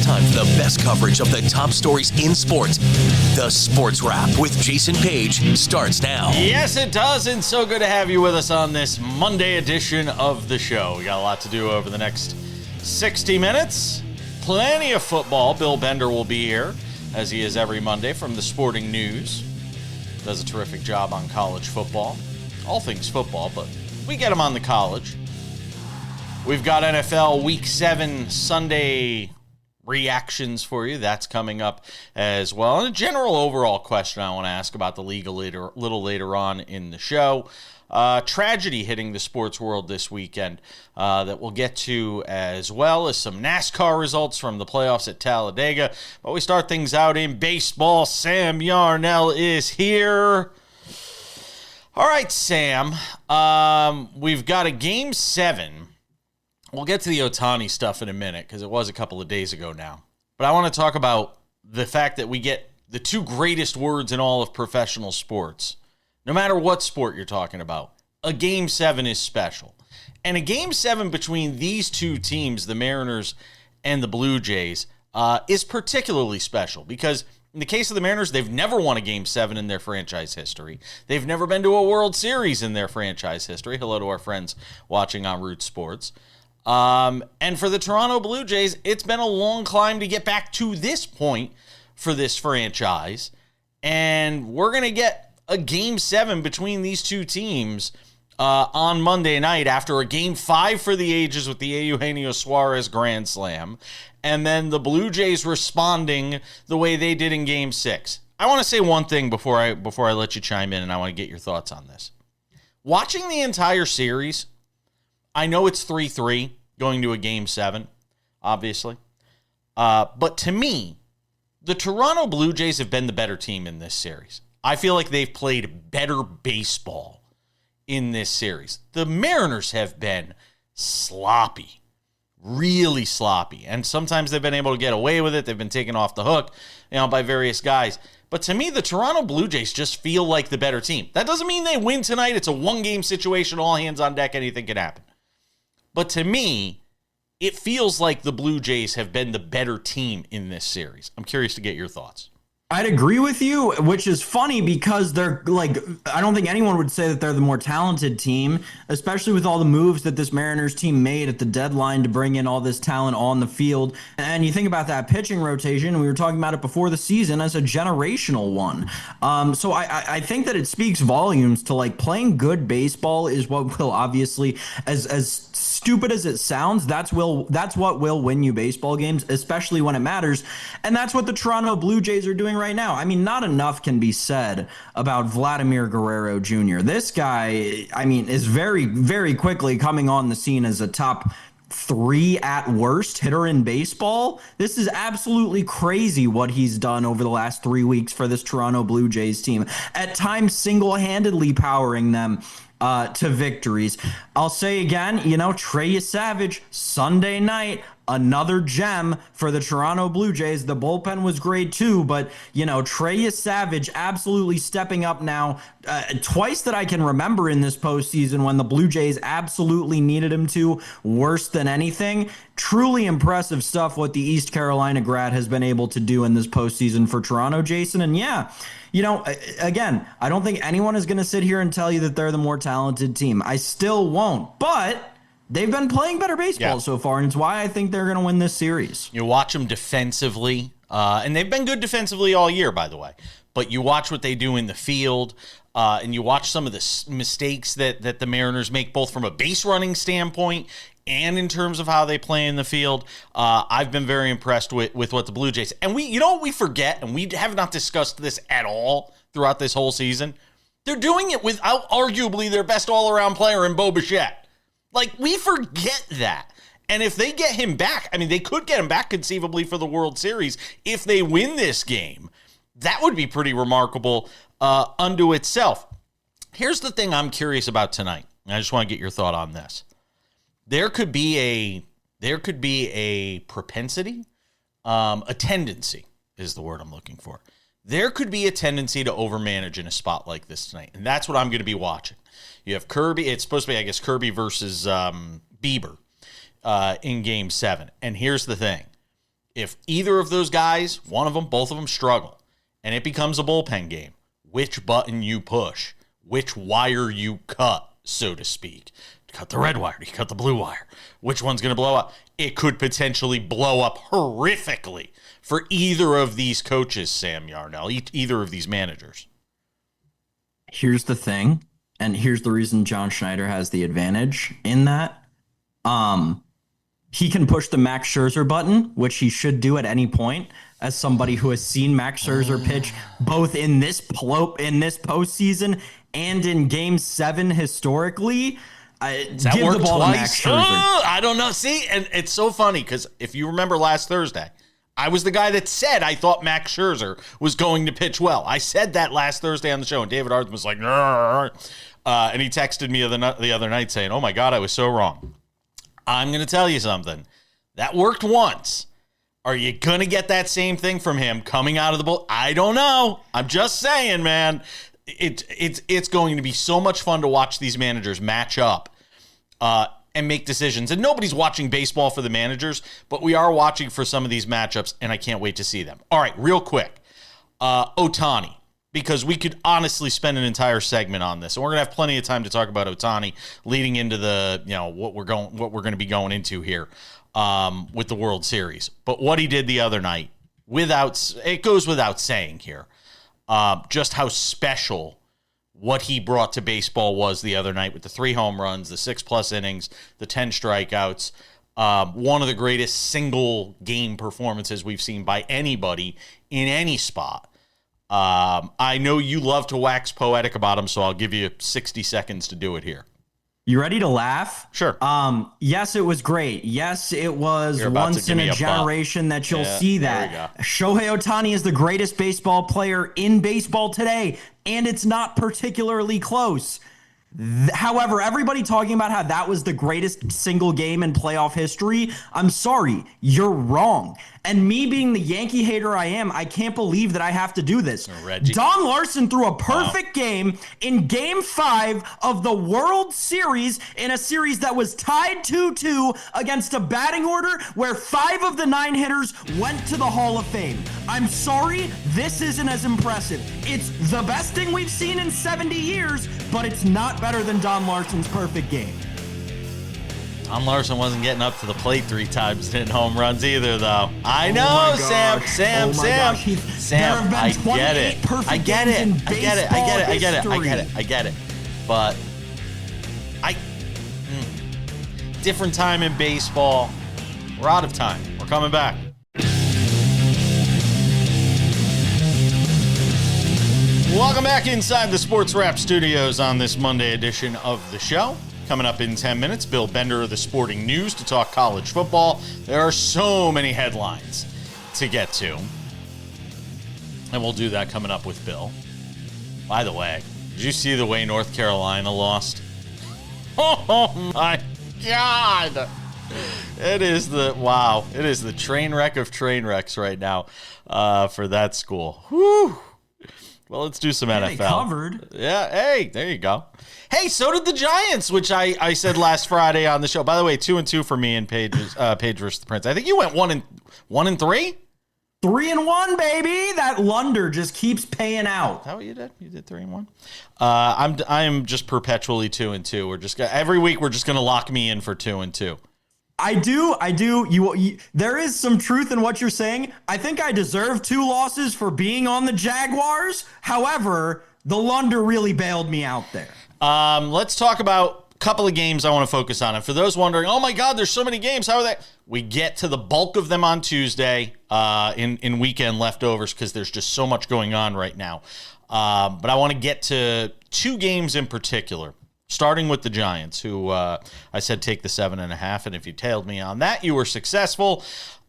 time for the best coverage of the top stories in sports. The Sports Wrap with Jason Page starts now. Yes, it does, and so good to have you with us on this Monday edition of the show. We got a lot to do over the next 60 minutes. Plenty of football. Bill Bender will be here, as he is every Monday from the Sporting News. Does a terrific job on college football. All things football, but we get him on the college. We've got NFL Week 7 Sunday reactions for you. That's coming up as well. And a general overall question I want to ask about the league a little later on in the show. Tragedy hitting the sports world this weekend that we'll get to, as well as some NASCAR results from the playoffs at Talladega. But we start things out in baseball. Sam Yarnell is here. All right, Sam. We've got a Game 7. We'll get to the Ohtani stuff in a minute because it was a couple of days ago now. But I want to talk about the fact that we get the two greatest words in all of professional sports. No matter what sport you're talking about, a Game 7 is special. And a Game 7 between these two teams, the Mariners and the Blue Jays, is particularly special because in the case of the Mariners, they've never won a Game 7 in their franchise history. They've never been to a World Series in their franchise history. Hello to our friends watching on Root Sports. And for the Toronto Blue Jays, it's been a long climb to get back to this point for this franchise. And we're going to get a Game 7 between these two teams on Monday night after a Game 5 for the ages with the Eugenio Suarez Grand Slam. And then the Blue Jays responding the way they did in Game 6. I want to say one thing before I let you chime in, and I want to get your thoughts on this. Watching the entire series, I know it's 3-3 going to a Game 7, obviously. But to me, the Toronto Blue Jays have been the better team in this series. I feel like they've played better baseball in this series. The Mariners have been sloppy, really sloppy. And sometimes they've been able to get away with it. They've been taken off the hook, by various guys. But to me, the Toronto Blue Jays just feel like the better team. That doesn't mean they win tonight. It's a one-game situation, all hands on deck, anything can happen. But to me, it feels like the Blue Jays have been the better team in this series. I'm curious to get your thoughts. I'd agree with you, which is funny because they're like, I don't think anyone would say that they're the more talented team, especially with all the moves that this Mariners team made at the deadline to bring in all this talent on the field. And you think about that pitching rotation, we were talking about it before the season as a generational one. So I think that it speaks volumes to like playing good baseball is what will obviously, as stupid as it sounds, that's what will win you baseball games, especially when it matters. And that's what the Toronto Blue Jays are doing right now. I mean, not enough can be said about Vladimir Guerrero Jr. This guy, I mean, is very, very quickly coming on the scene as a top 3 at worst hitter in baseball. This is absolutely crazy what he's done over the last 3 weeks for this Toronto Blue Jays team, at times single-handedly powering them to victories. I'll say again, Trey Savage, Sunday night, another gem for the Toronto Blue Jays. The bullpen was great too, but, Trey Savage absolutely stepping up now twice that I can remember in this postseason when the Blue Jays absolutely needed him to, worse than anything. Truly impressive stuff what the East Carolina grad has been able to do in this postseason for Toronto, Jason. And yeah, again, I don't think anyone is going to sit here and tell you that they're the more talented team. I still won't, but they've been playing better baseball so far, and it's why I think they're going to win this series. You watch them defensively, and they've been good defensively all year, by the way, but you watch what they do in the field, and you watch some of the mistakes that the Mariners make, both from a base running standpoint and in terms of how they play in the field. I've been very impressed with what the Blue Jays, and what we forget, and we have not discussed this at all throughout this whole season, they're doing it without arguably their best all-around player in Bo Bichette. Like, we forget that. And if they get him back, I mean, they could get him back conceivably for the World Series. If they win this game, that would be pretty remarkable unto itself. Here's the thing I'm curious about tonight. I just want to get your thought on this. There could be a propensity, a tendency is the word I'm looking for. There could be a tendency to overmanage in a spot like this tonight, and that's what I'm going to be watching. You have Kirby. It's supposed to be, I guess, Kirby versus Bieber in Game 7. And here's the thing. if either of those guys, one of them, both of them struggle, and it becomes a bullpen game, which button you push, which wire you cut, so to speak. Cut the red wire, you cut the blue wire. Which one's going to blow up? It could potentially blow up horrifically for either of these coaches, Sam Yarnell, either of these managers. Here's the thing, and here's the reason John Schneider has the advantage in that. He can push the Max Scherzer button, which he should do at any point, as somebody who has seen Max Scherzer pitch both in this postseason and in Game 7 historically. Does that give work the ball twice? to Max Scherzer. I don't know. See, and it's so funny because if you remember last Thursday, I was the guy that said I thought Max Scherzer was going to pitch well. I said that last Thursday on the show, and David Arthur was like, and he texted me the other night saying, oh my God, I was so wrong. I'm going to tell you something. That worked once. Are you going to get that same thing from him coming out of the bull? I don't know. I'm just saying, man. It's going to be so much fun to watch these managers match up and make decisions. And nobody's watching baseball for the managers, but we are watching for some of these matchups, and I can't wait to see them. All right, real quick. Ohtani. Because we could honestly spend an entire segment on this. And we're going to have plenty of time to talk about Ohtani leading into the, what we're going to be going into here with the World Series. But what he did the other night, it goes without saying here, just how special what he brought to baseball was the other night with the 3 home runs, the 6+ innings, the 10 strikeouts. One of the greatest single game performances we've seen by anybody in any spot. I know you love to wax poetic about him, so I'll give you 60 seconds to do it here. You ready to laugh? Sure. Yes, it was great. Yes, it was once in a generation that you'll see that. Shohei Ohtani is the greatest baseball player in baseball today, and it's not particularly close. However, everybody talking about how that was the greatest single game in playoff history, I'm sorry, you're wrong. And me being the Yankee hater I am, I can't believe that I have to do this. Don Larson threw a perfect game in Game 5 of the World Series in a series that was tied 2-2 against a batting order where 5 of the 9 hitters went to the Hall of Fame. I'm sorry, this isn't as impressive. It's the best thing we've seen in 70 years, but it's not better than Don Larson's perfect game. Don Larson wasn't getting up to the plate 3 times hitting home runs either, though. I know, Sam. I get it. But different time in baseball. We're out of time. We're coming back. Welcome back inside the SportsWrap studios on this Monday edition of the show. Coming up in 10 minutes, Bill Bender of the Sporting News to talk college football. There are so many headlines to get to. And we'll do that coming up with Bill. By the way, did you see the way North Carolina lost? Oh my God. It is the train wreck of train wrecks right now for that school. Whew. Well, let's do some NFL. They covered. Yeah, hey, there you go. Hey, so did the Giants, which I said last Friday on the show. By the way, 2-2 for me and Paige versus the Prince. I think you went 1-3? 3-1, baby. That Lunder just keeps paying out. Is that what you did? You did 3-1. I'm just perpetually 2-2. We're just every week we're just gonna lock me in for 2-2. I do. You, there is some truth in what you're saying. I think I deserve 2 losses for being on the Jaguars. However, the Lunder really bailed me out there. Let's talk about a couple of games I want to focus on. And for those wondering, oh my God, there's so many games. How are they? We get to the bulk of them on Tuesday in weekend leftovers because there's just so much going on right now. But I want to get to 2 games in particular. Starting with the Giants, who I said take the 7.5, and if you tailed me on that, you were successful.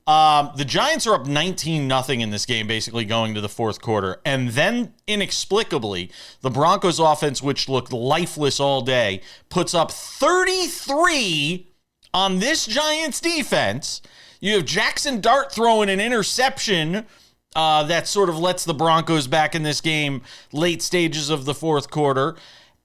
The Giants are up 19-0 in this game, basically going to the fourth quarter. And then, inexplicably, the Broncos offense, which looked lifeless all day, puts up 33 on this Giants defense. You have Jackson Dart throwing an interception that sort of lets the Broncos back in this game late stages of the fourth quarter.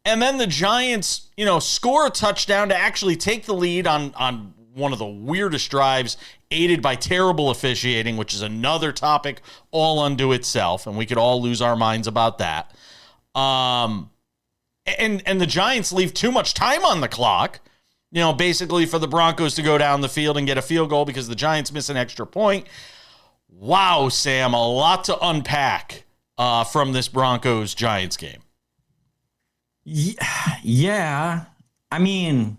And then the Giants, score a touchdown to actually take the lead on one of the weirdest drives, aided by terrible officiating, which is another topic all unto itself, and we could all lose our minds about that. And the Giants leave too much time on the clock, basically for the Broncos to go down the field and get a field goal because the Giants miss an extra point. Wow, Sam, a lot to unpack from this Broncos-Giants game. Yeah. I mean,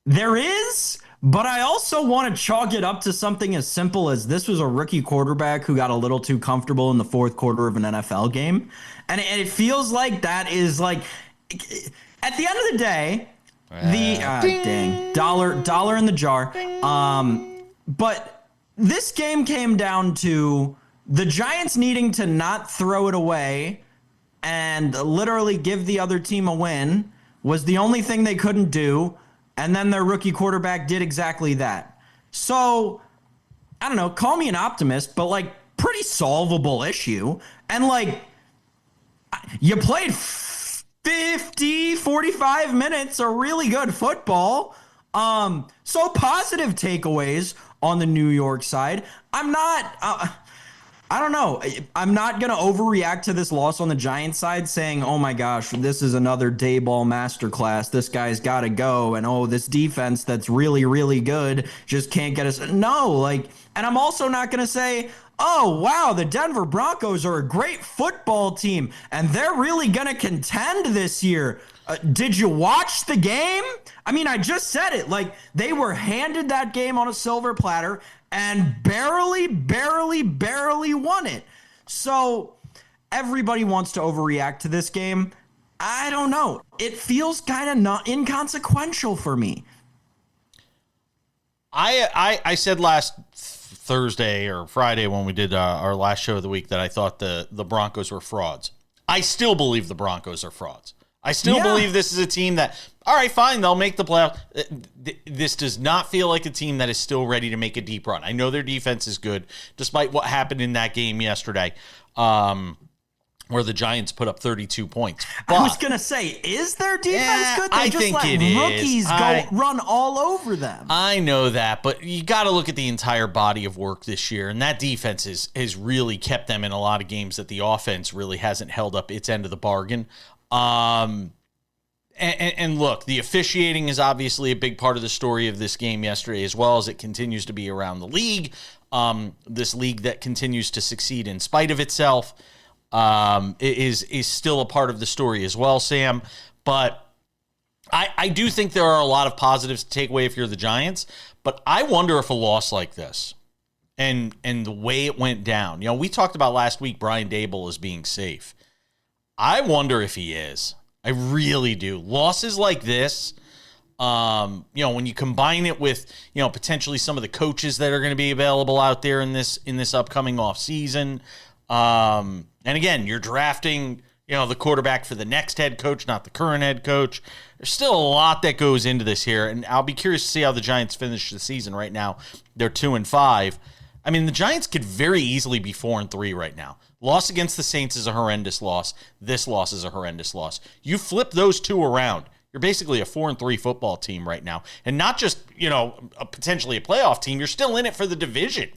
there is, but I also want to chalk it up to something as simple as this was a rookie quarterback who got a little too comfortable in the fourth quarter of an NFL game. And it feels like that is like, at the end of the day, dollar in the jar. But this game came down to the Giants needing to not throw it away and literally give the other team a win was the only thing they couldn't do. And then their rookie quarterback did exactly that. So, I don't know, call me an optimist, but like pretty solvable issue. And like, you played 45 minutes of really good football. So positive takeaways on the New York side. I don't know. I'm not going to overreact to this loss on the Giants side saying, oh my gosh, this is another day ball masterclass. This guy's got to go. And oh, this defense that's really, really good just can't get us. No, and I'm also not going to say, oh, wow, the Denver Broncos are a great football team and they're really going to contend this year. Did you watch the game? I mean, I just said it. They were handed that game on a silver platter and barely won it. So everybody wants to overreact to this game. I don't know. It feels kind of not inconsequential for me. I said last Thursday or Friday when we did our last show of the week that I thought the Broncos were frauds. I still believe the Broncos are frauds. I still believe this is a team that, all right, fine, they'll make the playoffs. This does not feel like a team that is still ready to make a deep run. I know their defense is good, despite what happened in that game yesterday, where the Giants put up 32 points. But I was going to say, is their defense good? They I just think let it rookies is. Run all over them. I know that, but you got to look at the entire body of work this year, and that defense has really kept them in a lot of games that the offense really hasn't held up its end of the bargain. And look, the officiating is obviously a big part of the story of this game yesterday, as well as it continues to be around the league. This league that continues to succeed in spite of itself is still a part of the story as well, Sam. But I do think there are a lot of positives to take away if you're the Giants. But I wonder if a loss like this and the way it went down, we talked about last week Brian Daboll as being safe. I wonder if he is. I really do. Losses like this, when you combine it with, potentially some of the coaches that are going to be available out there in this upcoming offseason. And again, you're drafting, the quarterback for the next head coach, not the current head coach. There's still a lot that goes into this here, and I'll be curious to see how the Giants finish the season. Right now, they're 2-5. I mean, the Giants could very easily be 4-3 right now. Loss against the Saints is a horrendous loss. This loss is a horrendous loss. You flip those two around, you're basically a 4-3 football team right now. And not just, potentially a playoff team. You're still in it for the division.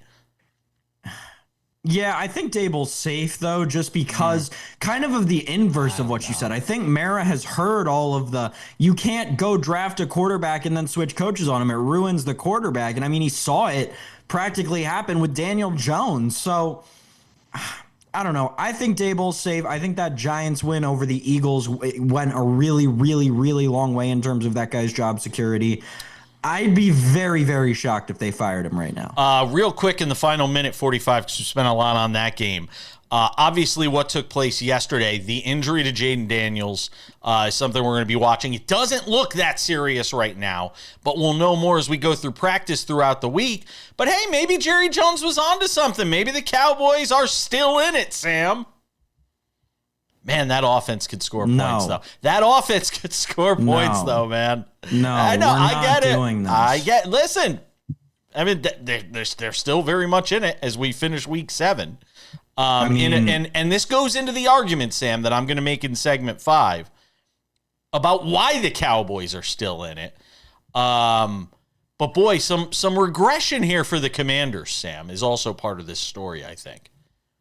Yeah, I think Daboll's safe, though, just because kind of the inverse of what you said. I think Mara has heard all of you can't go draft a quarterback and then switch coaches on him. It ruins the quarterback. And I mean, he saw it practically happen with Daniel Jones. So I don't know. I think Daboll's safe. I think that Giants win over the Eagles went a really, really, really long way in terms of that guy's job security. I'd be very, very shocked if they fired him right now. Real quick in the final minute 45, because we spent a lot on that game. Obviously, what took place yesterday, the injury to Jaden Daniels, is something we're going to be watching. It doesn't look that serious right now, but we'll know more as we go through practice throughout the week. But hey, maybe Jerry Jones was onto something. Maybe the Cowboys are still in it, Sam. Man, that offense could score points, though. That offense could score points, though, man. No, I know. I get it. This. Listen, I mean, they're still very much in it as we finish week 7. And this goes into the argument, Sam, that I'm going to make in segment 5 about why the Cowboys are still in it. But boy, some regression here for the Commanders, Sam, is also part of this story, I think.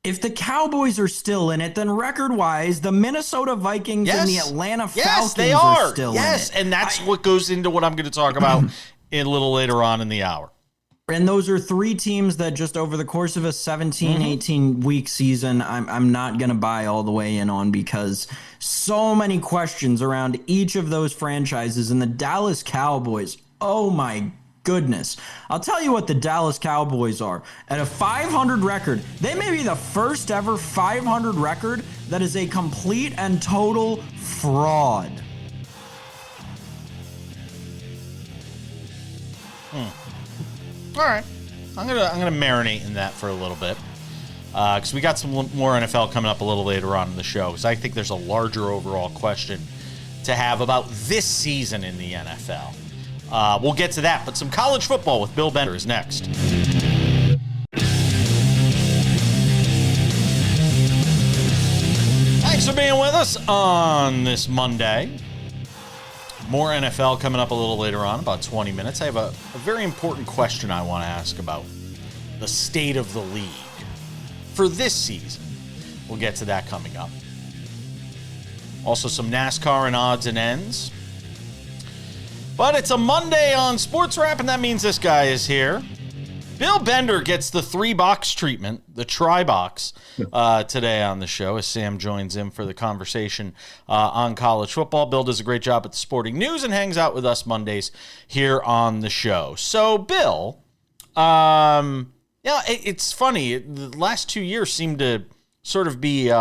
If the Cowboys are still in it, then record-wise, the Minnesota Vikings and the Atlanta Falcons are still in it. Yes, and that's what goes into what I'm going to talk about a little later on in the hour. And those are three teams that just over the course of a 17, 18-week season, I'm not going to buy all the way in on, because so many questions around each of those franchises. And the Dallas Cowboys, oh my goodness. I'll tell you what the Dallas Cowboys are. At a 500 record, they may be the first ever 500 record that is a complete and total fraud. All right, I'm gonna marinate in that for a little bit, because we got some more NFL coming up a little later on in the show, because I think there's a larger overall question to have about this season in the NFL. We'll get to that, but some college football with Bill Bender is next. Thanks for being with us on this Monday. More NFL coming up a little later on, about 20 minutes. I have a very important question I want to ask about the state of the league for this season. We'll get to that coming up. Also some NASCAR and odds and ends. But it's a Monday on SportsWrap, and that means this guy is here. Bill Bender gets the 3-box treatment, the tri-box, today on the show as Sam joins in for the conversation on college football. Bill does a great job at the Sporting News and hangs out with us Mondays here on the show. So, Bill, it's funny. The last 2 years seem to sort of be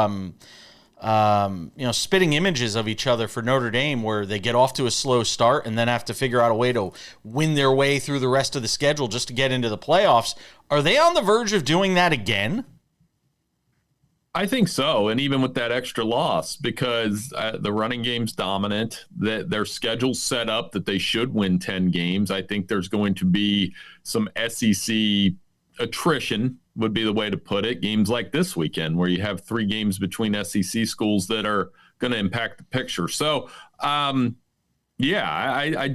spitting images of each other for Notre Dame, where they get off to a slow start and then have to figure out a way to win their way through the rest of the schedule just to get into the playoffs. Are they on the verge of doing that again? I think so, and even with that extra loss, because the running game's dominant, their schedule's set up that they should win 10 games. I think there's going to be some SEC attrition, would be the way to put it. Games like this weekend, where you have 3 games between SEC schools that are going to impact the picture. So, I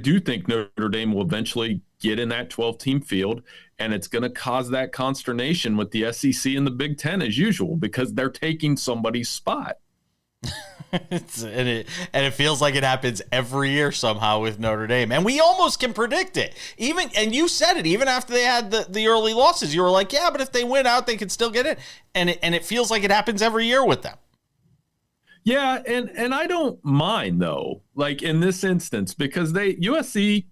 do think Notre Dame will eventually get in that 12-team field, and it's going to cause that consternation with the SEC and the Big Ten as usual, because they're taking somebody's spot. and it feels like it happens every year somehow with Notre Dame, and we almost can predict it. And you said it, even after they had the early losses, you were like, yeah, but if they win out, they can still get it. And it feels like it happens every year with them. Yeah, and I don't mind, though, like in this instance, because USC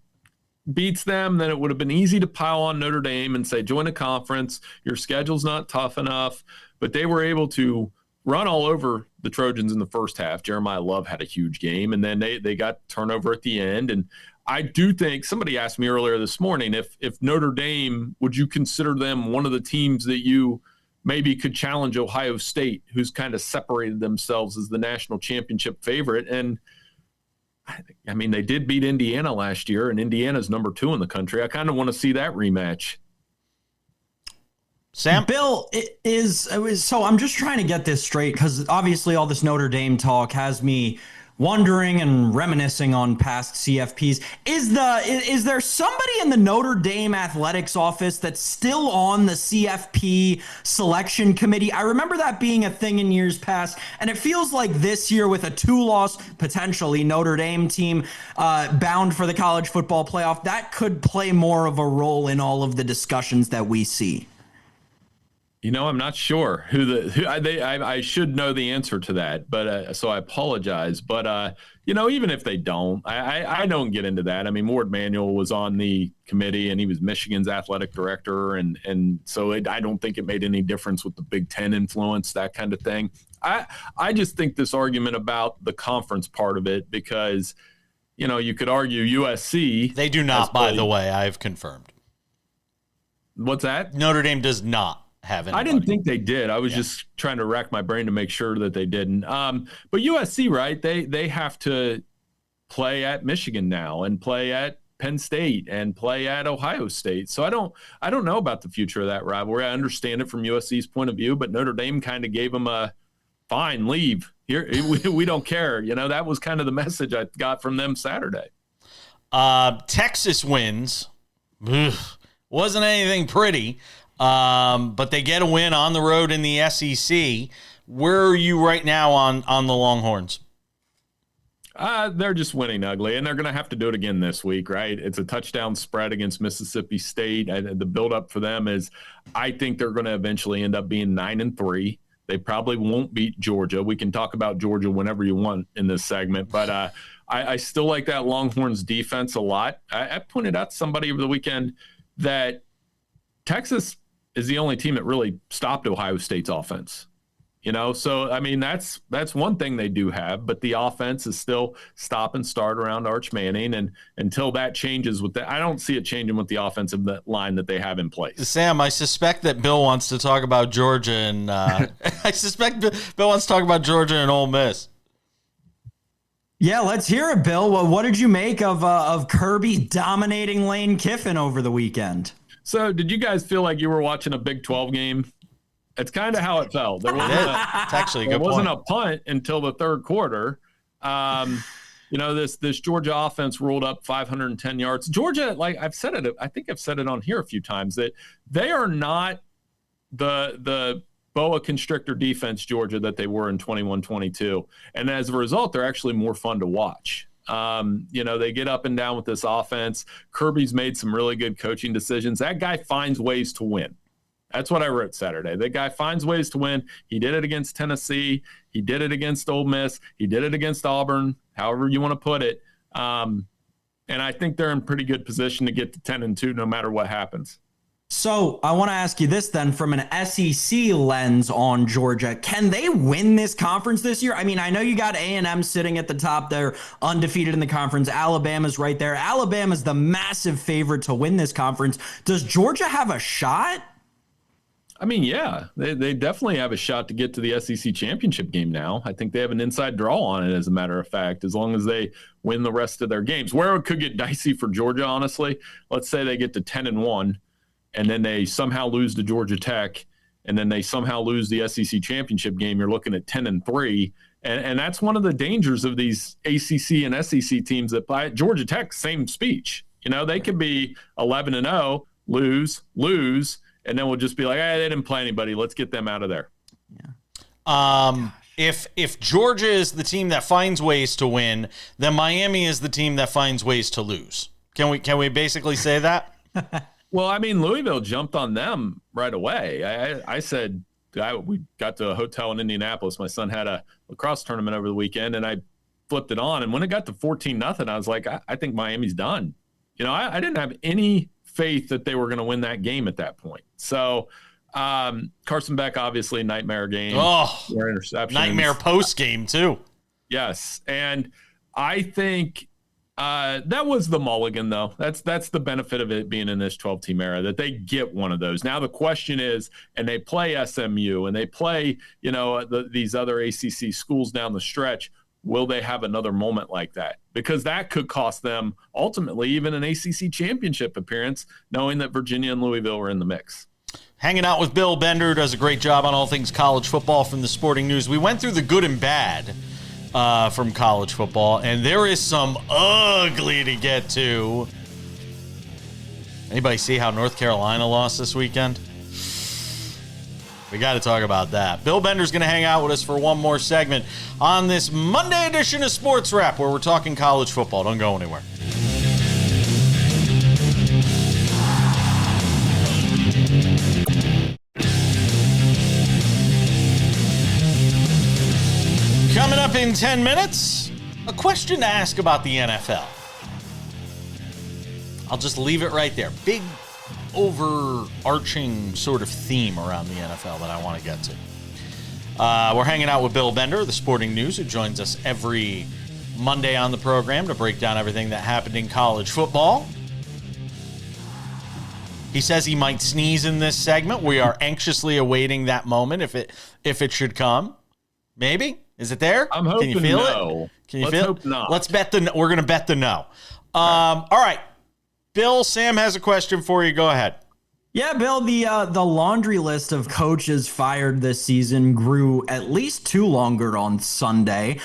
beats them, then it would have been easy to pile on Notre Dame and say, join a conference, your schedule's not tough enough. But they were able to run all over the Trojans in the first half. Jeremiah Love had a huge game, and then they got turnover at the end. And I do think, somebody asked me earlier this morning, if Notre Dame, would you consider them one of the teams that you maybe could challenge Ohio State, who's kind of separated themselves as the national championship favorite? And I mean, they did beat Indiana last year, and Indiana's number 2 in the country. I kind of want to see that rematch. Sam? Bill, so I'm just trying to get this straight, because obviously all this Notre Dame talk has me wondering and reminiscing on past CFPs. Is there somebody in the Notre Dame athletics office that's still on the CFP selection committee? I remember that being a thing in years past, and it feels like this year with a 2-loss, potentially Notre Dame team bound for the college football playoff, that could play more of a role in all of the discussions that we see. I'm not sure I should know the answer to that, but so I apologize. But even if they don't, I don't get into that. I mean, Ward Manuel was on the committee, and he was Michigan's athletic director, and so I don't think it made any difference with the Big Ten influence, that kind of thing. I just think this argument about the conference part of it, because you could argue USC. They do not, by the way. I've confirmed. What's that? Notre Dame does not have anybody. I didn't think they did. I was just trying to rack my brain to make sure that they didn't. But USC, right? They have to play at Michigan now, and play at Penn State, and play at Ohio State. So I don't know about the future of that rivalry. I understand it from USC's point of view, but Notre Dame kind of gave them a fine, leave here. We don't care. That was kind of the message I got from them Saturday. Texas wins wasn't anything pretty. But they get a win on the road in the SEC. Where are you right now on the Longhorns? They're just winning ugly, and they're going to have to do it again this week, right? It's a touchdown spread against Mississippi State. The buildup for them is I think they're going to eventually end up being 9-3. They probably won't beat Georgia. We can talk about Georgia whenever you want in this segment, but I still like that Longhorns defense a lot. I pointed out to somebody over the weekend that Texas is the only team that really stopped Ohio State's offense. So I mean that's one thing they do have, but the offense is still stop and start around Arch Manning, and until that changes with that, I don't see it changing with the offensive line that they have in place. Sam, I suspect that Bill wants to talk about Georgia, and I suspect Bill wants to talk about Georgia and Ole Miss. Yeah, let's hear it, Bill. Well, what did you make of Kirby dominating Lane Kiffin over the weekend? So, did you guys feel like you were watching a Big 12 game? It's kind of how it felt. There wasn't a punt until the third quarter. This Georgia offense rolled up 510 yards. Georgia, like I've said it, I think I've said it on here a few times, that they are not the boa constrictor defense, Georgia, that they were in 21-22. And as a result, they're actually more fun to watch. They get up and down with this offense. Kirby's made some really good coaching decisions. That guy finds ways to win. That's what I wrote Saturday. That guy finds ways to win. He did it against Tennessee. He did it against Ole Miss. He did it against Auburn, however you want to put it. And I think they're in pretty good position to get to 10-2 no matter what happens. So I want to ask you this then, from an SEC lens on Georgia, can they win this conference this year? I mean, I know you got A&M sitting at the top. They're undefeated in the conference. Alabama's right there. Alabama's the massive favorite to win this conference. Does Georgia have a shot? I mean, yeah, they definitely have a shot to get to the SEC championship game now. I think they have an inside draw on it, as a matter of fact, as long as they win the rest of their games. Where it could get dicey for Georgia, honestly, let's say they get to 10-1, and then they somehow lose to Georgia Tech, and then they somehow lose the SEC championship game. You're looking at 10-3, and that's one of the dangers of these ACC and SEC teams that play. Georgia Tech, same speech. They could be 11-0, lose, and then we'll just be like, hey, they didn't play anybody. Let's get them out of there. Yeah. If Georgia is the team that finds ways to win, then Miami is the team that finds ways to lose. Can we basically say that? Well, I mean, Louisville jumped on them right away. I said we got to a hotel in Indianapolis. My son had a lacrosse tournament over the weekend, and I flipped it on. And when it got to 14-0, I was like, I think Miami's done. I didn't have any faith that they were going to win that game at that point. So Carson Beck, obviously, nightmare game. Oh, interceptions. Nightmare post game too. Yes. And I think that was the mulligan, though. That's the benefit of it being in this 12-team era, that they get one of those. Now the question is, and they play SMU and they play, these other ACC schools down the stretch, will they have another moment like that? Because that could cost them ultimately even an ACC championship appearance, knowing that Virginia and Louisville are in the mix. Hanging out with Bill Bender, who does a great job on all things college football from the Sporting News. We went through the good and bad from college football, and there is some ugly to get to. Anybody see how North Carolina lost this weekend? We got to talk about that. Bill Bender's going to hang out with us for one more segment on this Monday edition of Sports Wrap, where we're talking college football. Don't go anywhere. Coming up in 10 minutes, a question to ask about the NFL. I'll just leave it right there. Big overarching sort of theme around the NFL that I want to get to. We're hanging out with Bill Bender, the Sporting News, who joins us every Monday on the program to break down everything that happened in college football. He says he might sneeze in this segment. We are anxiously awaiting that moment if it should come. Maybe? Is it there? I'm hoping Can you feel no. it? Can you Let's feel hope it? not. We're going to bet the no. All right. Bill, Sam has a question for you. Go ahead. Yeah, Bill, the laundry list of coaches fired this season grew at least two longer on Sunday.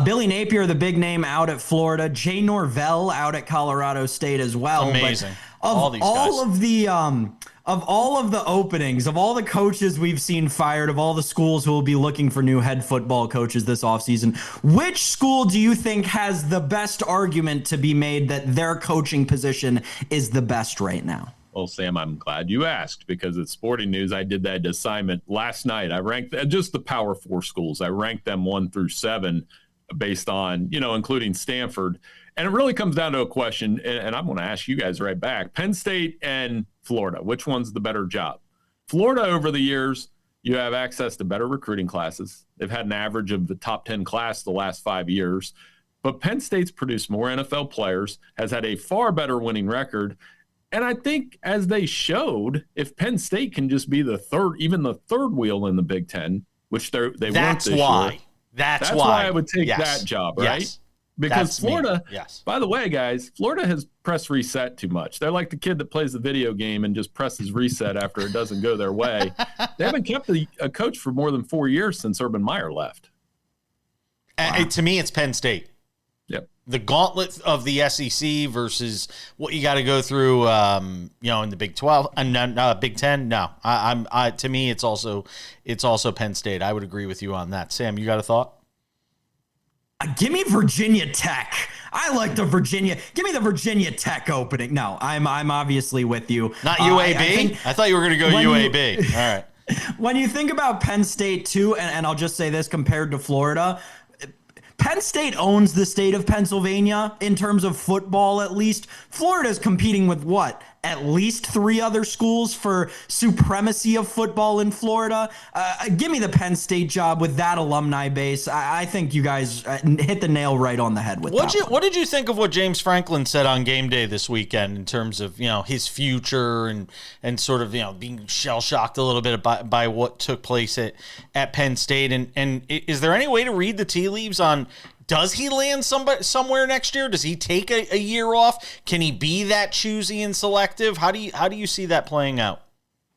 Billy Napier, the big name out at Florida. Jay Norvell out at Colorado State as well. Amazing. all these guys. Of all of the openings, of all the coaches we've seen fired, of all the schools who will be looking for new head football coaches this offseason, which school do you think has the best argument to be made that their coaching position is the best right now? Well, Sam, I'm glad you asked, because at Sporting News, I did that assignment last night. I ranked just the Power 4 schools. I ranked them 1 through 7 based on, including Stanford. And it really comes down to a question, and I'm going to ask you guys right back. Penn State and Florida, which one's the better job? Florida, over the years, you have access to better recruiting classes. They've had an average of the top 10 class the last 5 years. But Penn State's produced more NFL players, has had a far better winning record. And I think, as they showed, if Penn State can just be the third wheel in the Big Ten, which they weren't this year. That's why I would take that job, right? Yes. Because Florida, by the way, guys, Florida has pressed reset too much. They're like the kid that plays the video game and just presses reset after it doesn't go their way. They haven't kept a coach for more than 4 years since Urban Meyer left. And to me, it's Penn State. Yep. The gauntlet of the SEC versus what you got to go through, in the Big 12 and Big 10. No, to me, it's also Penn State. I would agree with you on that. Sam, you got a thought? Give me Virginia Tech. I like the Virginia. Give me the Virginia Tech opening. No, I'm obviously with you. Not UAB? I thought you were going to go UAB. All right. When you think about Penn State, too, and I'll just say this compared to Florida, Penn State owns the state of Pennsylvania in terms of football, at least. Florida's competing with what? At least 3 other schools for supremacy of football in Florida. Give me the Penn State job with that alumni base. I think you guys hit the nail right on the head with that. What did you think of what James Franklin said on game day this weekend in terms of his future and sort of being shell shocked a little bit by what took place at Penn State? And is there any way to read the tea leaves on? Does he land somewhere next year? Does he take a year off? Can he be that choosy and selective? How do you see that playing out?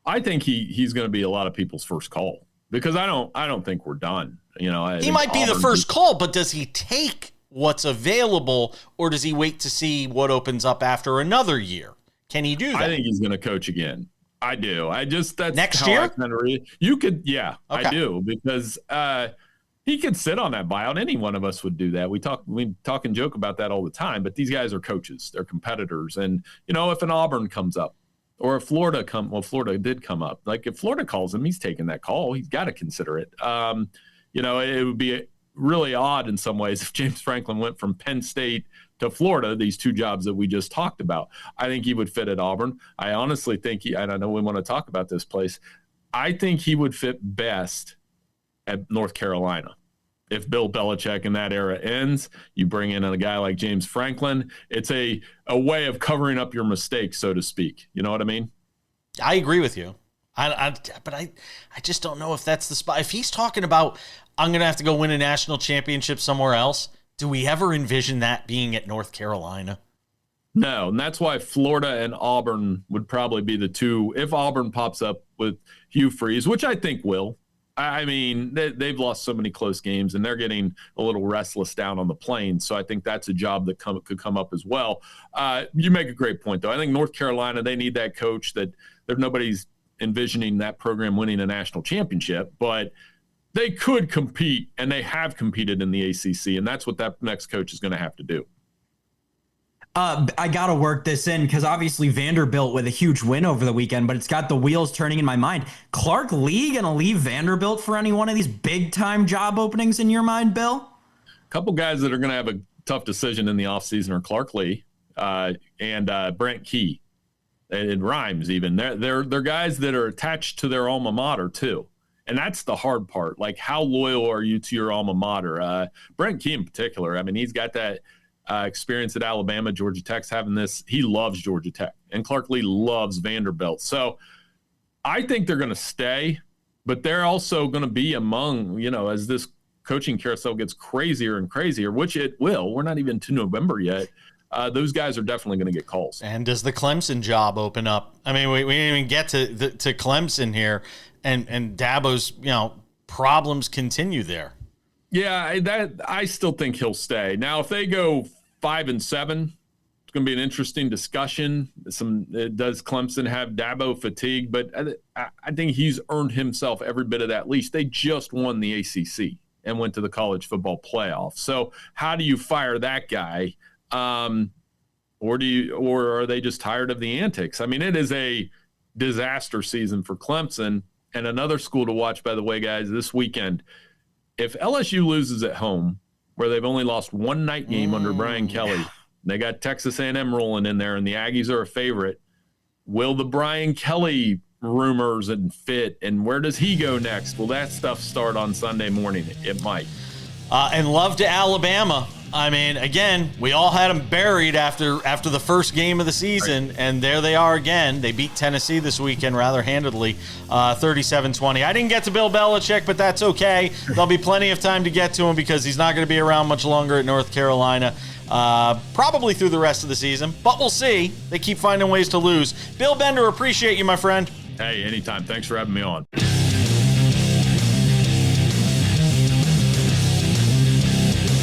I think he's going to be a lot of people's first call, because I don't think we're done. He might be the first call, but does he take what's available, or does he wait to see what opens up after another year? Can he do that? I think he's going to coach again. I do. That's next year. You could, yeah, okay. I do, because he could sit on that buyout. Any one of us would do that. We talk and joke about that all the time, but these guys are coaches. They're competitors. And, if an Auburn comes up, or if Florida did come up, like if Florida calls him, he's taking that call. He's got to consider it. It would be really odd in some ways if James Franklin went from Penn State to Florida, these 2 jobs that we just talked about. I think he would fit at Auburn. I honestly think and I know we want to talk about this place, I think he would fit best at North Carolina. If Bill Belichick in that era ends, you bring in a guy like James Franklin. It's a way of covering up your mistakes, so to speak. You know what I mean? I agree with you. But I just don't know if that's the spot. If he's talking about, I'm going to have to go win a national championship somewhere else, do we ever envision that being at North Carolina? No, and that's why Florida and Auburn would probably be the 2. If Auburn pops up with Hugh Freeze, which I think will. I mean, they've lost so many close games, and they're getting a little restless down on the plains. So I think that's a job that could come up as well. You make a great point, though. I think North Carolina, they need that coach that nobody's envisioning that program winning a national championship, but they could compete, and they have competed in the ACC, and that's what that next coach is going to have to do. I got to work this in because obviously Vanderbilt with a huge win over the weekend, but it's got the wheels turning in my mind. Clark Lee going to leave Vanderbilt for any one of these big-time job openings in your mind, Bill? A couple guys that are going to have a tough decision in the offseason are Clark Lee and Brent Key. It rhymes even. They're guys that are attached to their alma mater, too. And that's the hard part. Like, how loyal are you to your alma mater? Brent Key in particular, I mean, he's got that experience at Alabama. Georgia Tech's having this. He loves Georgia Tech. And Clark Lee loves Vanderbilt. So I think they're going to stay, but they're also going to be among, as this coaching carousel gets crazier and crazier, which it will. We're not even to November yet. Those guys are definitely going to get calls. And does the Clemson job open up? I mean, we didn't even get to Clemson here, and Dabo's, problems continue there. Yeah, I still think he'll stay. Now, if they go 5-7, going to be an interesting discussion. Does Clemson have Dabo fatigue? But I think he's earned himself every bit of that leash. They just won the ACC and went to the college football playoff. So how do you fire that guy? Or are they just tired of the antics? I mean, it is a disaster season for Clemson. And another school to watch, by the way, guys, this weekend. If LSU loses at home, where they've only lost one night game under Brian Kelly, they got Texas A&M rolling in there, and the Aggies are a favorite. Will the Brian Kelly rumors and fit, and where does he go next? Will that stuff start on Sunday morning? It might. And love to Alabama. I mean, again, we all had them buried after the first game of the season, right. And there they are again. They beat Tennessee this weekend rather handedly, 37-20. I didn't get to Bill Belichick, but that's okay. There'll be plenty of time to get to him because he's not going to be around much longer at North Carolina, probably through the rest of the season. But we'll see. They keep finding ways to lose. Bill Bender, appreciate you, my friend. Hey, anytime. Thanks for having me on.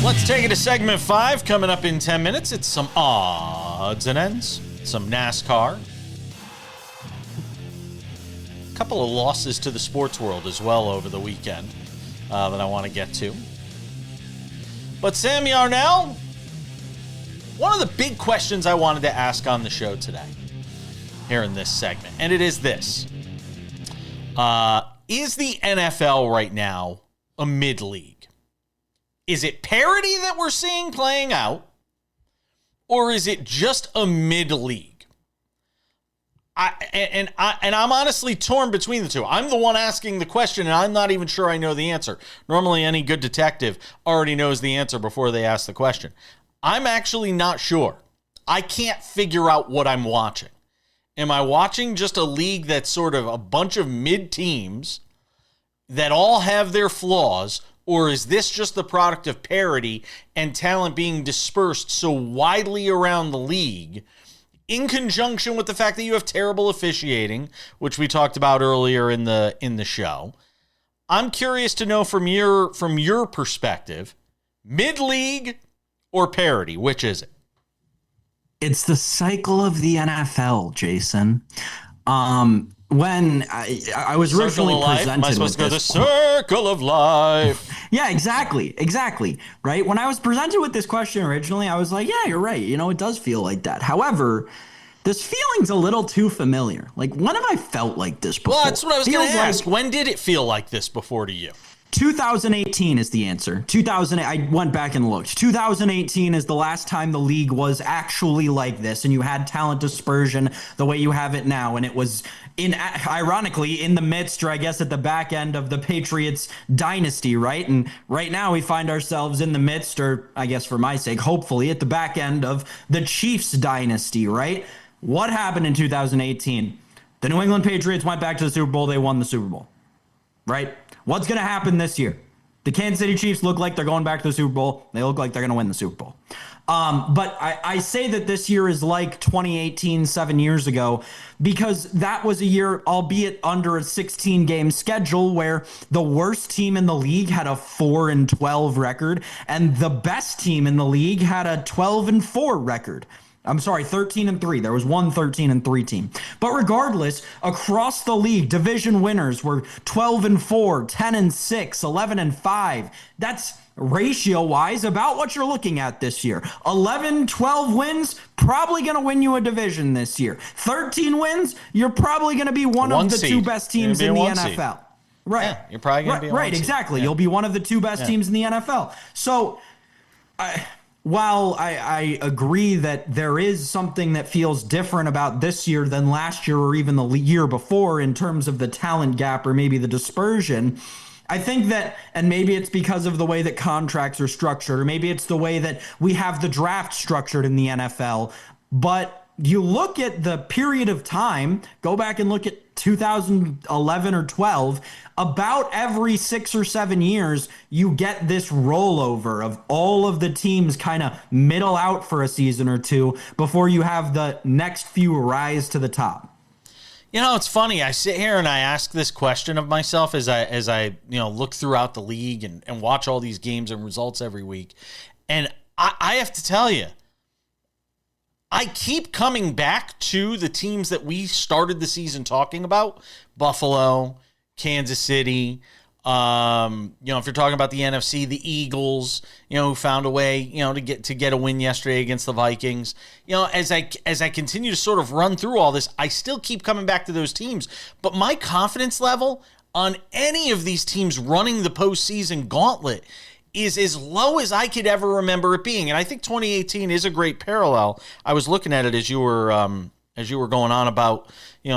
Let's take it to segment 5 coming up in 10 minutes. It's some odds and ends, some NASCAR, a couple of losses to the sports world as well over the weekend that I want to get to. But Sam Yarnell, one of the big questions I wanted to ask on the show today here in this segment, and it is this. Is the NFL right now a mid-league? Is it parity that we're seeing playing out, or is it just a mid-league? I'm honestly torn between the two. I'm the one asking the question, and I'm not even sure I know the answer. Normally, any good detective already knows the answer before they ask the question. I'm actually not sure. I can't figure out what I'm watching. Am I watching just a league that's sort of a bunch of mid-teams that all have their flaws, or is this just the product of parity and talent being dispersed so widely around the league in conjunction with the fact that you have terrible officiating, which we talked about earlier in the show? I'm curious to know from your perspective, mid-league or parity, which is it? It's the cycle of the NFL, Jason. When I was originally presented Am I supposed to go the circle of life? Yeah, exactly. Right. When I was presented with this question originally, I was like, yeah, you're right. It does feel like that. However, this feeling's a little too familiar. Like, when have I felt like this before? Well, that's what I was going to ask. When did it feel like this before to you? 2018 is the answer. I went back and looked. 2018 is the last time the league was actually like this, and you had talent dispersion the way you have it now, and it was ironically in the midst, or I guess at the back end of the Patriots dynasty, right? And right now we find ourselves in the midst, or I guess for my sake, hopefully at the back end of the Chiefs dynasty, right? What happened in 2018? The New England Patriots went back to the Super Bowl. They won the Super Bowl, right? What's going to happen this year? The Kansas City Chiefs look like they're going back to the Super Bowl. They look like they're going to win the Super Bowl. But I say that this year is like 2018, 7 years ago, because that was a year, albeit under a 16-game schedule, where the worst team in the league had a 4-12 record, and the best team in the league had a 12-4 record. I'm sorry, 13-3. There was one 13-3 team. But regardless, across the league, division winners were 12-4, 10-6, 11-5. That's ratio-wise about what you're looking at this year. 11, 12 wins, probably going to win you a division this year. 13 wins, you're probably going to be one of the two best teams in the NFL. Seed. Right. Yeah, you're probably going to be right, exactly. Yeah. You'll be one of the two best teams in the NFL. So, while I agree that there is something that feels different about this year than last year or even the year before in terms of the talent gap or maybe the dispersion, I think that, and maybe it's because of the way that contracts are structured, or maybe it's the way that we have the draft structured in the NFL, but you look at the period of time, go back and look at 2011 or 12, about every 6 or 7 years, you get this rollover of all of the teams kind of middle out for a season or two before you have the next few rise to the top. It's funny. I sit here and I ask this question of myself as I look throughout the league and watch all these games and results every week. And I have to tell you, I keep coming back to the teams that we started the season talking about: Buffalo, Kansas City. If you're talking about the NFC, the Eagles, who found a way, to get a win yesterday against the Vikings. As I continue to sort of run through all this, I still keep coming back to those teams. But my confidence level on any of these teams running the postseason gauntlet is as low as I could ever remember it being. And I think 2018 is a great parallel. I was looking at it as you were going on about,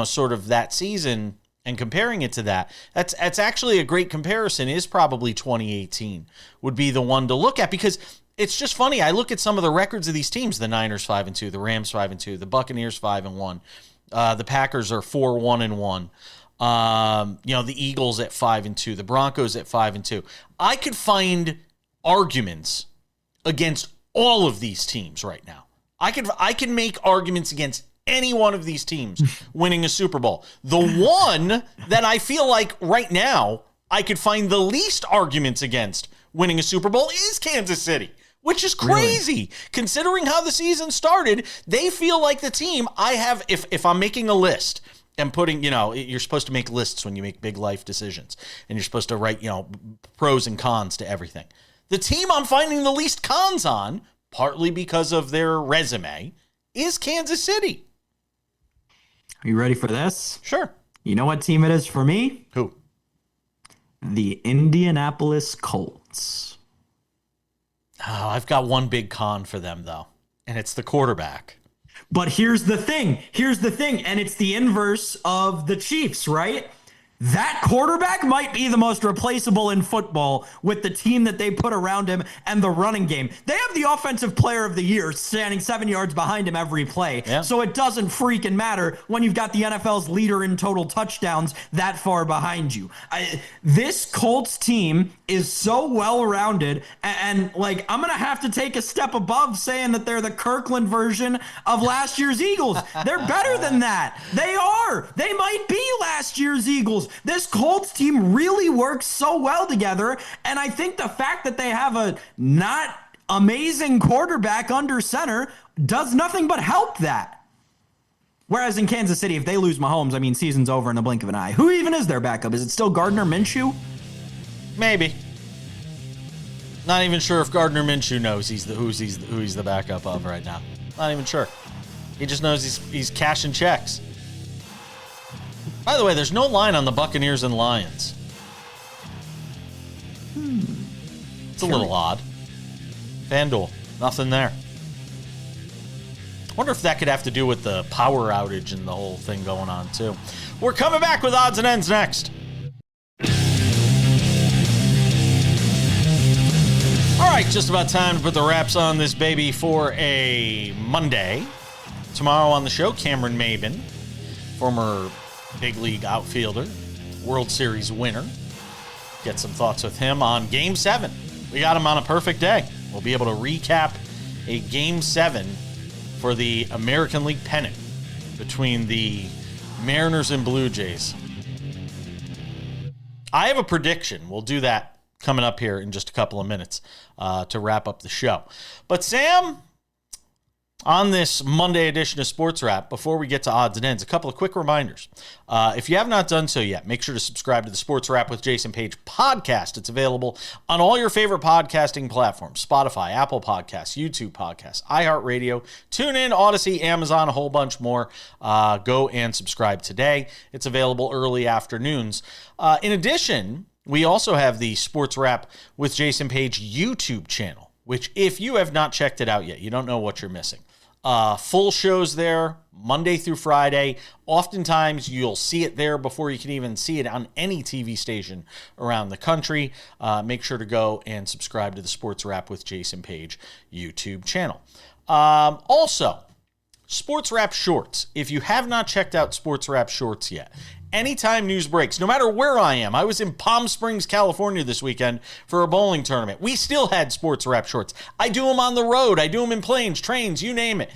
sort of that season and comparing it to that. That's actually a great comparison. Is probably 2018 would be the one to look at, because it's just funny. I look at some of the records of these teams: the Niners 5-2, the Rams 5-2, the Buccaneers 5-1, the Packers are 4-1-1. The Eagles at 5-2, the Broncos at 5-2. I could find arguments against all of these teams right now. I can make arguments against any one of these teams winning a Super Bowl. The one that I feel like right now I could find the least arguments against winning a Super Bowl is Kansas City, which is crazy. Really? Considering how the season started. They feel like the team I have, if I'm making a list and putting, you're supposed to make lists when you make big life decisions, and you're supposed to write, pros and cons to everything. The team I'm finding the least cons on, partly because of their resume, is Kansas City. Are you ready for this? Sure. You know what team it is for me? Who? The Indianapolis Colts. Oh, I've got one big con for them, though, and it's the quarterback. But here's the thing, and it's the inverse of the Chiefs, right? That quarterback might be the most replaceable in football with the team that they put around him and the running game. They have the offensive player of the year standing 7 yards behind him every play. Yeah. So it doesn't freaking matter when you've got the NFL's leader in total touchdowns that far behind you. This Colts team is so well-rounded, and I'm going to have to take a step above saying that they're the Kirkland version of last year's Eagles. They're better than that. They are. They might be last year's Eagles. This Colts team really works so well together, and I think the fact that they have a not amazing quarterback under center does nothing but help that. Whereas in Kansas City, if they lose Mahomes, season's over in the blink of an eye. Who even is their backup? Is it still Gardner Minshew? Maybe. Not even sure if Gardner Minshew knows who he's the backup of right now. Not even sure. He just knows he's cashing checks. By the way, there's no line on the Buccaneers and Lions. It's a little odd. FanDuel, nothing there. Wonder if that could have to do with the power outage and the whole thing going on, too. We're coming back with odds and ends next. All right, just about time to put the wraps on this baby for a Monday. Tomorrow on the show, Cameron Maben, former big league outfielder, World Series winner. Get some thoughts with him on Game 7. We got him on a perfect day. We'll be able to recap a Game 7 for the American League Pennant between the Mariners and Blue Jays. I have a prediction. We'll do that coming up here in just a couple of minutes to wrap up the show. But Sam, on this Monday edition of Sports Wrap, before we get to odds and ends, a couple of quick reminders. If you have not done so yet, make sure to subscribe to the Sports Wrap with Jason Page podcast. It's available on all your favorite podcasting platforms: Spotify, Apple Podcasts, YouTube Podcasts, iHeartRadio, TuneIn, Odyssey, Amazon, a whole bunch more. Go and subscribe today. It's available early afternoons. In addition, we also have the Sports Wrap with Jason Page YouTube channel, which if you have not checked it out yet, you don't know what you're missing. Full shows there, Monday through Friday. Oftentimes, you'll see it there before you can even see it on any TV station around the country. Make sure to go and subscribe to the Sports Wrap with Jason Page YouTube channel. Also, Sports Wrap Shorts. If you have not checked out Sports Wrap Shorts yet, anytime news breaks, no matter where I am. I was in Palm Springs, California this weekend for a bowling tournament. We still had Sports Wrap Shorts. I do them on the road. I do them in planes, trains, you name it.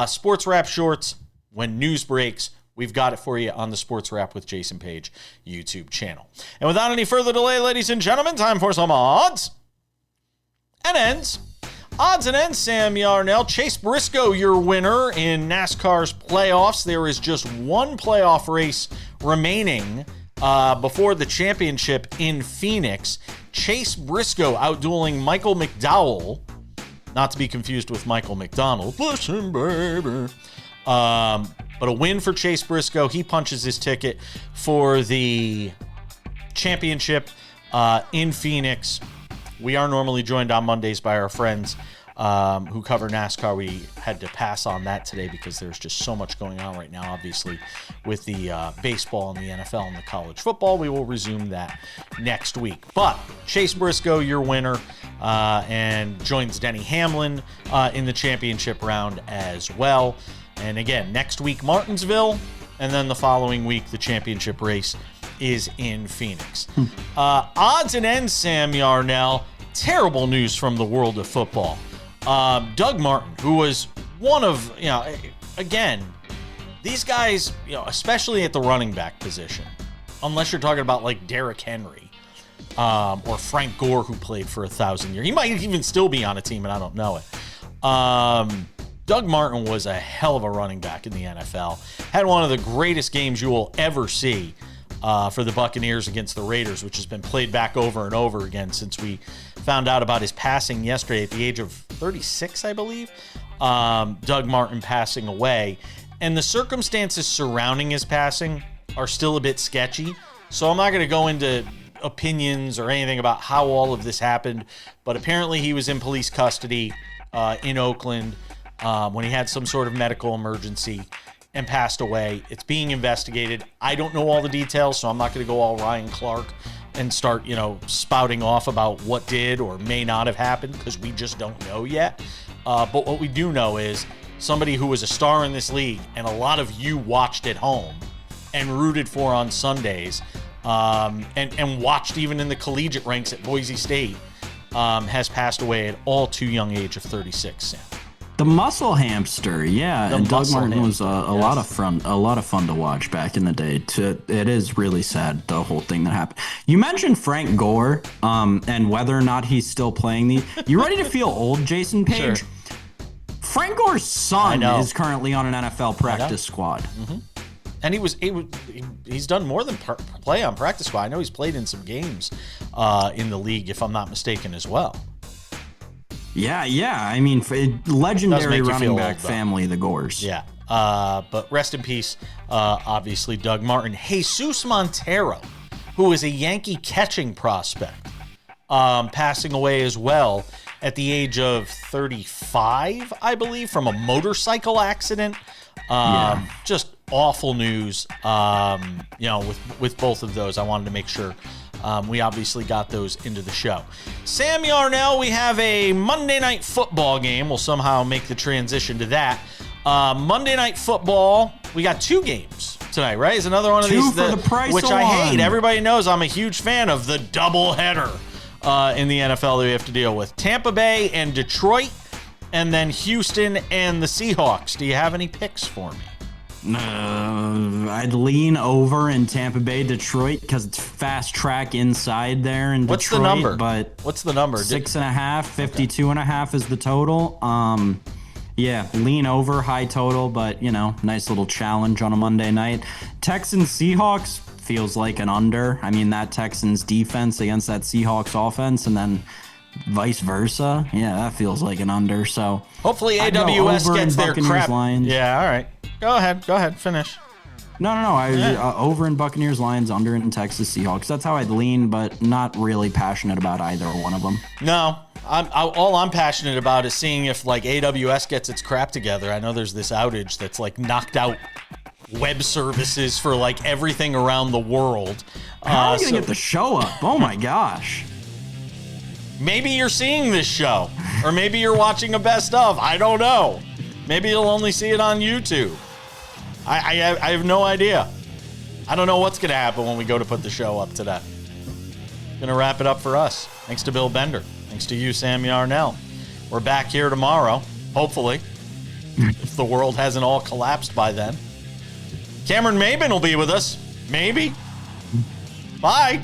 Sports Wrap Shorts, when news breaks, we've got it for you on the Sports Wrap with Jason Page YouTube channel. And without any further delay, ladies and gentlemen, time for some odds and ends. Odds and ends, Sam Yarnell. Chase Briscoe, your winner in NASCAR's playoffs. There is just one playoff race remaining before the championship in Phoenix. Chase Briscoe outdueling Michael McDowell, not to be confused with Michael McDonald. Bless him, baby. But a win for Chase Briscoe. He punches his ticket for the championship in Phoenix. We are normally joined on Mondays by our friends who cover NASCAR. We had to pass on that today because there's just so much going on right now, obviously, with the baseball and the NFL and the college football. We will resume that next week. But Chase Briscoe, your winner, and joins Denny Hamlin in the championship round as well. And again, next week, Martinsville, and then the following week, the championship race is in Phoenix. Odds and ends, Sam Yarnell. Terrible news from the world of football. Doug Martin, who was one of, again, these guys, especially at the running back position, unless you're talking about like Derrick Henry or Frank Gore, who played for 1,000 years. He might even still be on a team, and I don't know it. Doug Martin was a hell of a running back in the NFL. Had one of the greatest games you will ever see for the Buccaneers against the Raiders, which has been played back over and over again since we found out about his passing yesterday at the age of 36, I believe. Doug Martin passing away. And the circumstances surrounding his passing are still a bit sketchy. So I'm not going to go into opinions or anything about how all of this happened. But apparently he was in police custody in Oakland when he had some sort of medical emergency and passed away. It's being investigated. I don't know all the details, so I'm not going to go all Ryan Clark and start, spouting off about what did or may not have happened, because we just don't know yet. But what we do know is somebody who was a star in this league and a lot of you watched at home and rooted for on Sundays and watched even in the collegiate ranks at Boise State has passed away at all too young age of 36, Sam. The muscle hamster, yeah, and Doug Martin was a lot of fun to watch back in the day. It is really sad, the whole thing that happened. You mentioned Frank Gore, and whether or not he's still playing You ready to feel old, Jason Page? Sure. Frank Gore's son is currently on an NFL practice squad. Mm-hmm. And he's done more than play on practice squad. I know he's played in some games in the league, if I'm not mistaken, as well. Yeah. I mean, legendary running back family, the Gores. Yeah. But rest in peace, obviously, Doug Martin. Jesus Montero, who is a Yankee catching prospect, passing away as well at the age of 35, I believe, from a motorcycle accident. Just awful news, with both of those. I wanted to make sure we obviously got those into the show. Sam Yarnell, we have a Monday Night Football game. We'll somehow make the transition to that. Monday Night Football, we got two games tonight, right? Is another one of these, for the price which of I one. hate. Everybody knows I'm a huge fan of the doubleheader in the NFL that we have to deal with. Tampa Bay and Detroit, and then Houston and the Seahawks. Do you have any picks for me? I'd lean over in Tampa Bay, Detroit, because it's fast track inside there in Detroit. What's the number? But what's the number? 6.5, 52.5 is the total. Lean over, high total, but nice little challenge on a Monday night. Texans Seahawks feels like an under. I mean, that Texans defense against that Seahawks offense, and then vice versa. Yeah, that feels like an under. So hopefully AWS gets their crap. Lions. Yeah, all right. Go ahead. Finish. No. Over in Buccaneers, Lions, under in Texas Seahawks. That's how I'd lean, but not really passionate about either one of them. No, all I'm passionate about is seeing if AWS gets its crap together. I know there's this outage that's knocked out web services for everything around the world. How are you gonna get the show up? Oh my gosh. Maybe you're seeing this show, or maybe you're watching a best of. I don't know. Maybe you'll only see it on YouTube. I have no idea. I don't know what's going to happen when we go to put the show up today. Going to wrap it up for us. Thanks to Bill Bender. Thanks to you, Sam Yarnell. We're back here tomorrow, hopefully, if the world hasn't all collapsed by then. Cameron Maben will be with us. Maybe. Bye.